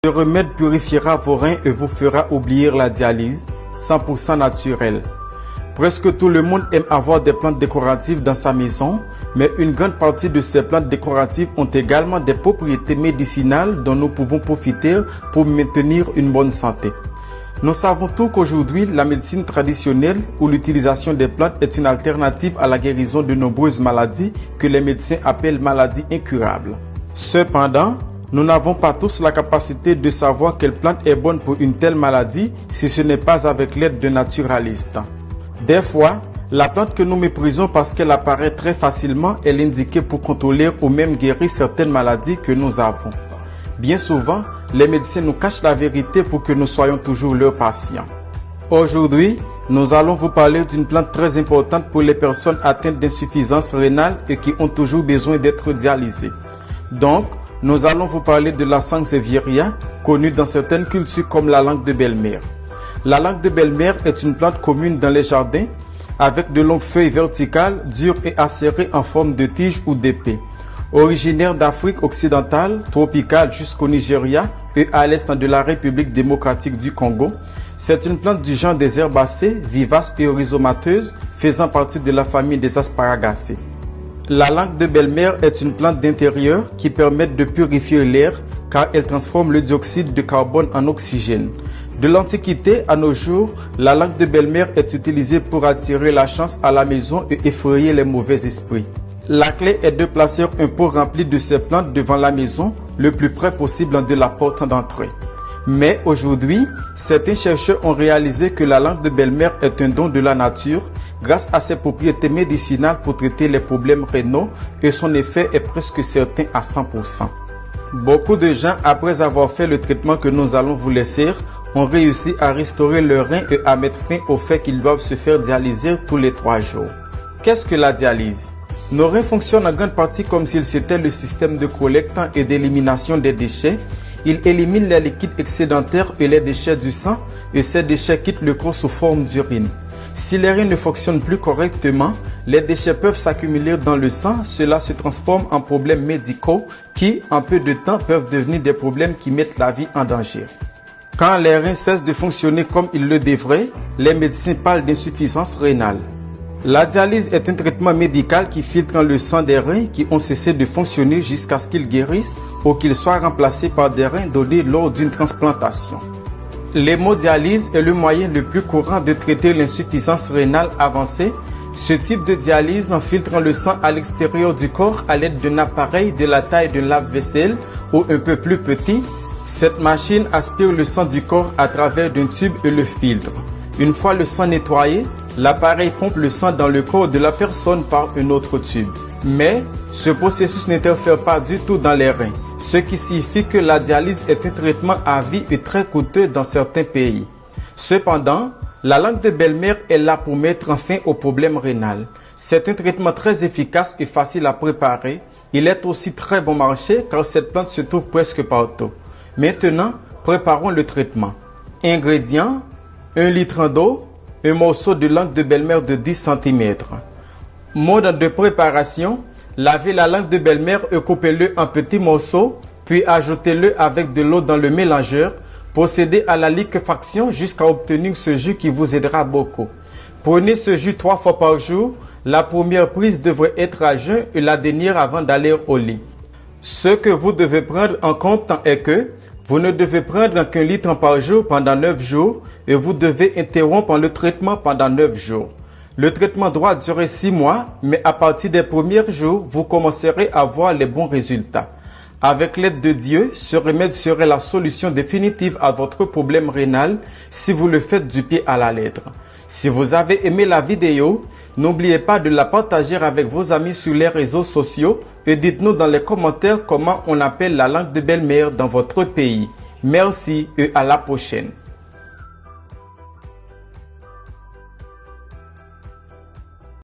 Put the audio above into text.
Ce remède purifiera vos reins et vous fera oublier la dialyse, 100% naturel. Presque tout le monde aime avoir des plantes décoratives dans sa maison, mais une grande partie de ces plantes décoratives ont également des propriétés médicinales dont nous pouvons profiter pour maintenir une bonne santé. Nous savons tous qu'aujourd'hui, la médecine traditionnelle ou l'utilisation des plantes est une alternative à la guérison de nombreuses maladies que les médecins appellent maladies incurables. Cependant, nous n'avons pas tous la capacité de savoir quelle plante est bonne pour une telle maladie si ce n'est pas avec l'aide de naturalistes. Des fois, la plante que nous méprisons parce qu'elle apparaît très facilement est l'indiquée pour contrôler ou même guérir certaines maladies que nous avons. Bien souvent, les médecins nous cachent la vérité pour que nous soyons toujours leurs patients. Aujourd'hui, nous allons vous parler d'une plante très importante pour les personnes atteintes d'insuffisance rénale et qui ont toujours besoin d'être dialysées. Donc, nous allons vous parler de la Sansevieria, connue dans certaines cultures comme la langue de belle-mère. La langue de belle-mère est une plante commune dans les jardins, avec de longues feuilles verticales, dures et acérées en forme de tige ou d'épée. Originaire d'Afrique occidentale, tropicale jusqu'au Nigeria et à l'est de la République démocratique du Congo, c'est une plante du genre des herbacées, vivace et rhizomateuse, faisant partie de la famille des asparagacées. La langue de belle-mère est une plante d'intérieur qui permet de purifier l'air car elle transforme le dioxyde de carbone en oxygène. De l'Antiquité à nos jours, la langue de belle-mère est utilisée pour attirer la chance à la maison et effrayer les mauvais esprits. La clé est de placer un pot rempli de ces plantes devant la maison, le plus près possible de la porte d'entrée. Mais aujourd'hui, certains chercheurs ont réalisé que la langue de belle-mère est un don de la nature grâce à ses propriétés médicinales pour traiter les problèmes rénaux et son effet est presque certain à 100%. Beaucoup de gens, après avoir fait le traitement que nous allons vous laisser, ont réussi à restaurer leurs reins et à mettre fin au fait qu'ils doivent se faire dialyser tous les 3 jours. Qu'est-ce que la dialyse? Nos reins fonctionnent en grande partie comme s'ils étaient le système de collecte et d'élimination des déchets. Ils éliminent les liquides excédentaires et les déchets du sang et ces déchets quittent le corps sous forme d'urine. Si les reins ne fonctionnent plus correctement, les déchets peuvent s'accumuler dans le sang, cela se transforme en problèmes médicaux qui, en peu de temps, peuvent devenir des problèmes qui mettent la vie en danger. Quand les reins cessent de fonctionner comme ils le devraient, les médecins parlent d'insuffisance rénale. La dialyse est un traitement médical qui filtre le sang des reins qui ont cessé de fonctionner jusqu'à ce qu'ils guérissent ou qu'ils soient remplacés par des reins donnés lors d'une transplantation. L'hémodialyse est le moyen le plus courant de traiter l'insuffisance rénale avancée. Ce type de dialyse en filtrant le sang à l'extérieur du corps à l'aide d'un appareil de la taille d'un lave-vaisselle ou un peu plus petit. Cette machine aspire le sang du corps à travers d'un tube et le filtre. Une fois le sang nettoyé, l'appareil pompe le sang dans le corps de la personne par un autre tube. Mais ce processus n'interfère pas du tout dans les reins, ce qui signifie que la dialyse est un traitement à vie et très coûteux dans certains pays. Cependant, la langue de belle-mère est là pour mettre fin au problème rénal. C'est un traitement très efficace et facile à préparer. Il est aussi très bon marché car cette plante se trouve presque partout. Maintenant, préparons le traitement. Ingrédients: 1 litre d'eau, un morceau de langue de belle-mère de 10 cm. Mode de préparation: lavez la langue de belle-mère et coupez-le en petits morceaux, puis ajoutez-le avec de l'eau dans le mélangeur. Procédez à la liquéfaction jusqu'à obtenir ce jus qui vous aidera beaucoup. Prenez ce jus 3 fois par jour. La première prise devrait être à jeun et la dernière avant d'aller au lit. Ce que vous devez prendre en compte est que vous ne devez prendre qu'un litre par jour pendant 9 jours et vous devez interrompre le traitement pendant 9 jours. Le traitement doit durer 6 mois, mais à partir des premiers jours, vous commencerez à voir les bons résultats. Avec l'aide de Dieu, ce remède serait la solution définitive à votre problème rénal si vous le faites du pied à la lettre. Si vous avez aimé la vidéo, n'oubliez pas de la partager avec vos amis sur les réseaux sociaux et dites-nous dans les commentaires comment on appelle la langue de belle-mère dans votre pays. Merci et à la prochaine.